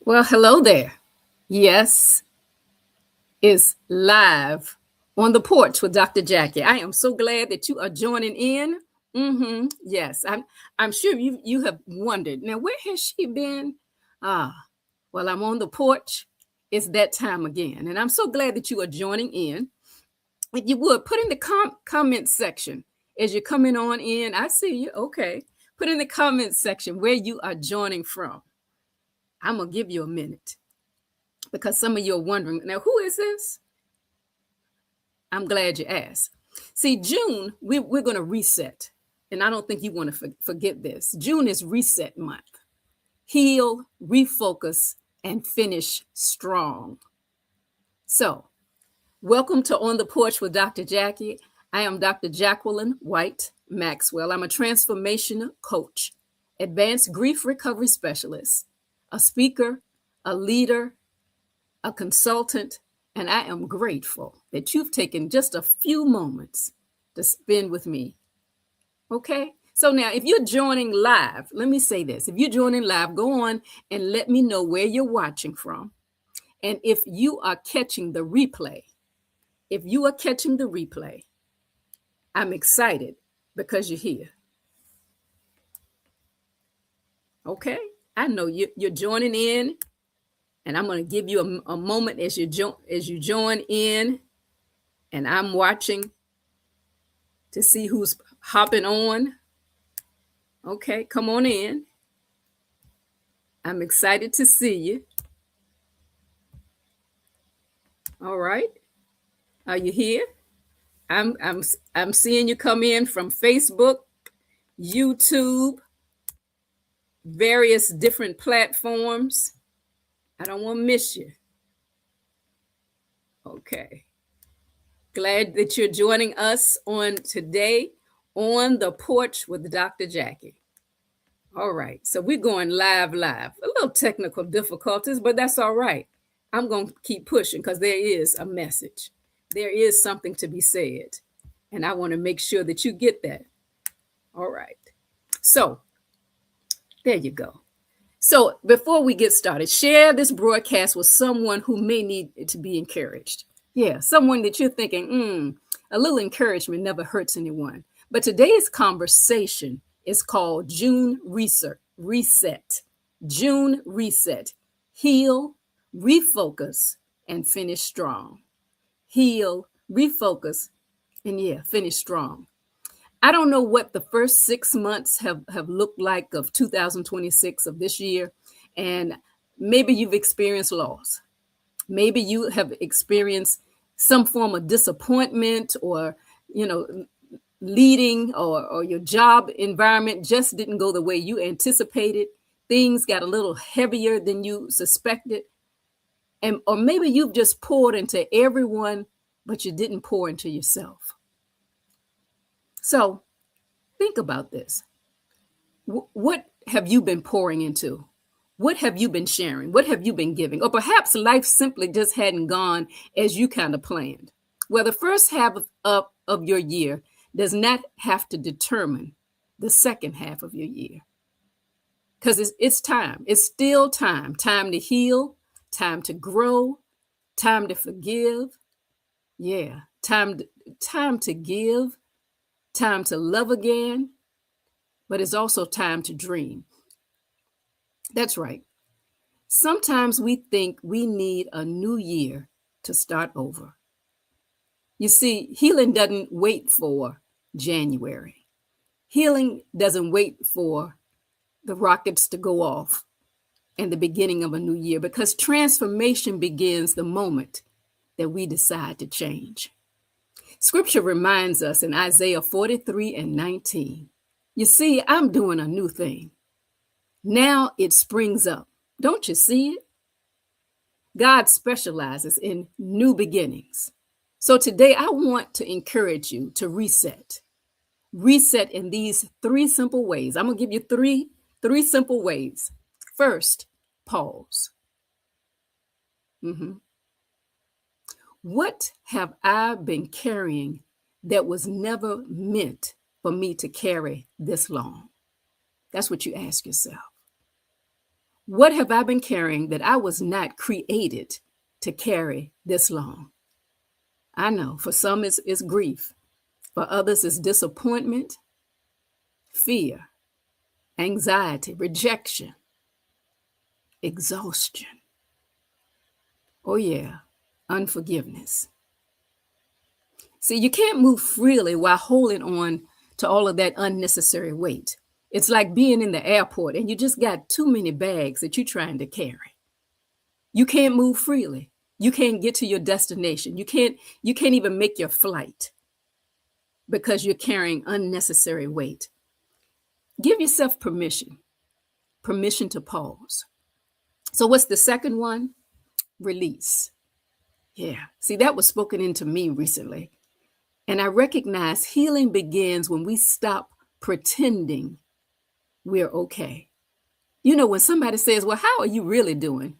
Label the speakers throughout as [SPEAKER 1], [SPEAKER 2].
[SPEAKER 1] Well, hello there. Yes, it's live on the porch with Dr. Jacqui. I am so glad that you are joining in. Yes, I'm sure you have wondered. Now, where has she been? Ah, well, I'm on the porch. It's that time again, and I'm so glad that you are joining in. If you would put in the comment section as you're coming on in. I see you. Okay, put in the comment section where you are joining from. I'm gonna give you a minute, because some of you are wondering, now, who is this? I'm glad you asked. See, June, we're going to reset. And I don't think you want to forget this. June is reset month. Heal, refocus, and finish strong. So, welcome to On the Porch with Dr. Jacqui. I am Dr. Jacquelin Maxwell. I'm a transformational coach, advanced grief recovery specialist, a speaker, a leader, a consultant, and I am grateful that you've taken just a few moments to spend with me. Okay? So now, if you're joining live, let me say this. If you're joining live, go on and let me know where you're watching from. And if you are catching the replay, I'm excited because you're here. Okay? I know you're joining in, and I'm going to give you a moment as you join in, and I'm watching to see who's hopping on. Okay, come on in. I'm excited to see you. All right. Are you here? I'm seeing you come in from Facebook, YouTube, various different platforms. I don't want to miss you. Okay. Glad that you're joining us on today on the porch with Dr. Jacqui. All right. So we're going live. A little technical difficulties, but that's all right. I'm going to keep pushing because there is a message. There is something to be said. And I want to make sure that you get that. All right. So there you go. So before we get started, share this broadcast with someone who may need to be encouraged. Yeah, someone that you're thinking, a little encouragement never hurts anyone. But today's conversation is called June Reset. June Reset. Heal, refocus, and finish strong. Heal, refocus, and finish strong. I don't know what the first 6 months have looked like of 2026 of this year. And maybe you've experienced loss. Maybe you have experienced some form of disappointment, or, leading or your job environment just didn't go the way you anticipated. Things got a little heavier than you suspected. Or maybe you've just poured into everyone, but you didn't pour into yourself. So think about this. What have you been pouring into? What have you been sharing? What have you been giving? Or perhaps life simply just hadn't gone as you kind of planned. Well, the first half of your year does not have to determine the second half of your year. Because it's time. It's still time. Time to heal, time to grow, time to forgive. Yeah, time to give, time to love again. But it's also time to dream. That's right. Sometimes we think we need a new year to start over. You see, healing doesn't wait for January. Healing doesn't wait for the rockets to go off and the beginning of a new year, because transformation begins the moment that we decide to change. Scripture reminds us in Isaiah 43:19, you see, I'm doing a new thing. Now it springs up. Don't you see it? God specializes in new beginnings. So today I want to encourage you to reset. Reset in these 3 simple ways. I'm going to give you three simple ways. First, pause. What have I been carrying that was never meant for me to carry this long? That's what you ask yourself. What have I been carrying that I was not created to carry this long? I know for some it's grief. For others it's disappointment, fear, anxiety, rejection, exhaustion. Oh yeah, unforgiveness. See, you can't move freely while holding on to all of that unnecessary weight. It's like being in the airport and you just got too many bags that you're trying to carry. You can't move freely. You can't get to your destination. You can't even make your flight because you're carrying unnecessary weight. Give yourself permission to pause. So what's the second one? Release. Yeah. See, that was spoken into me recently. And I recognize healing begins when we stop pretending we're okay. You know, when somebody says, well, how are you really doing?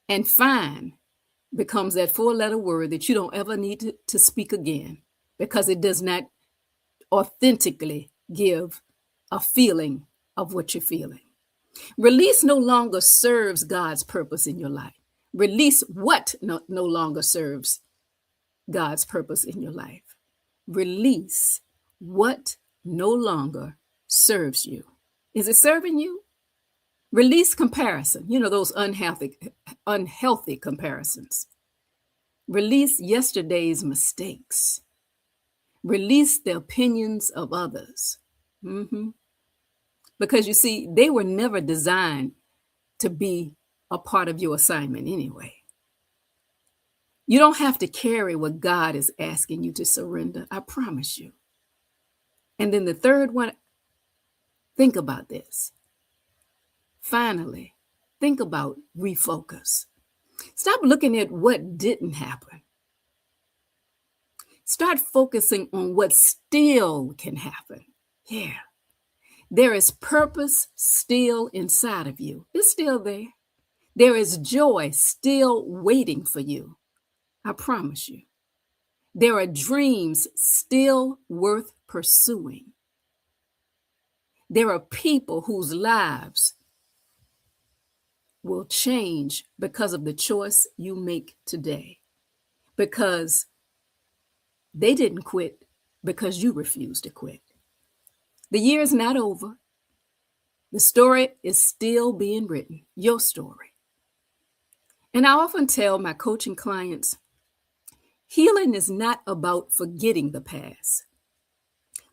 [SPEAKER 1] And fine becomes that 4-letter word that you don't ever need to speak again because it does not authentically give a feeling of what you're feeling. Release no longer serves God's purpose in your life. Release what no longer serves God's purpose in your life. Release what no longer serves you. Is it serving you? Release comparison. You know, those unhealthy comparisons. Release yesterday's mistakes. Release the opinions of others. Because you see, they were never designed to be a part of your assignment anyway. You don't have to carry what God is asking you to surrender. I promise you. And then the third one, think about this. Finally, think about refocus. Stop looking at what didn't happen. Start focusing on what still can happen. Yeah. There is purpose still inside of you. It's still there. There is joy still waiting for you. I promise you. There are dreams still worth pursuing. There are people whose lives will change because of the choice you make today. Because they didn't quit because you refused to quit. The year is not over. The story is still being written, your story. And I often tell my coaching clients, healing is not about forgetting the past,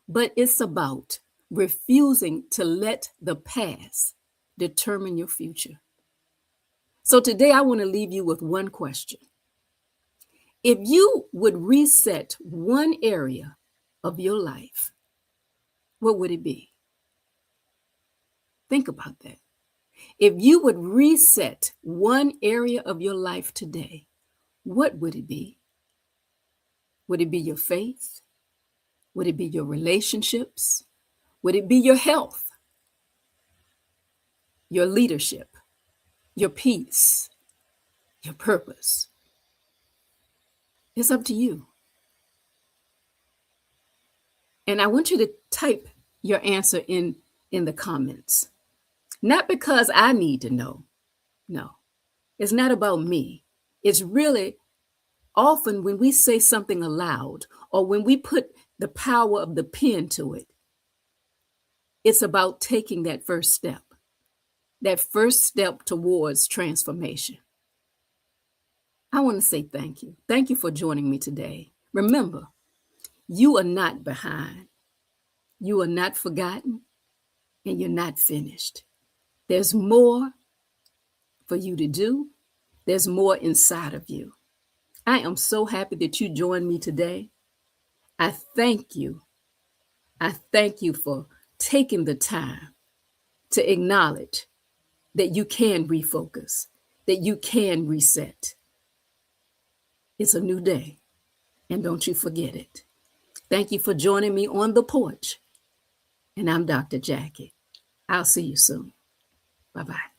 [SPEAKER 1] but it's about refusing to let the past determine your future. So today I want to leave you with one question. If you would reset one area of your life, what would it be? Think about that. If you would reset one area of your life today, what would it be? Would it be your faith? Would it be your relationships? Would it be your health? Your leadership? Your peace? Your purpose? It's up to you. And I want you to type your answer in the comments. Not because I need to know. No, it's not about me. It's really often when we say something aloud or when we put the power of the pen to it, it's about taking that first step towards transformation. I want to say thank you. Thank you for joining me today. Remember, you are not behind. You are not forgotten, and you're not finished. There's more for you to do. There's more inside of you. I am so happy that you joined me today. I thank you. I thank you for taking the time to acknowledge that you can refocus, that you can reset. It's a new day, and don't you forget it. Thank you for joining me on the porch. And I'm Dr. Jacqui. I'll see you soon. Bye-bye.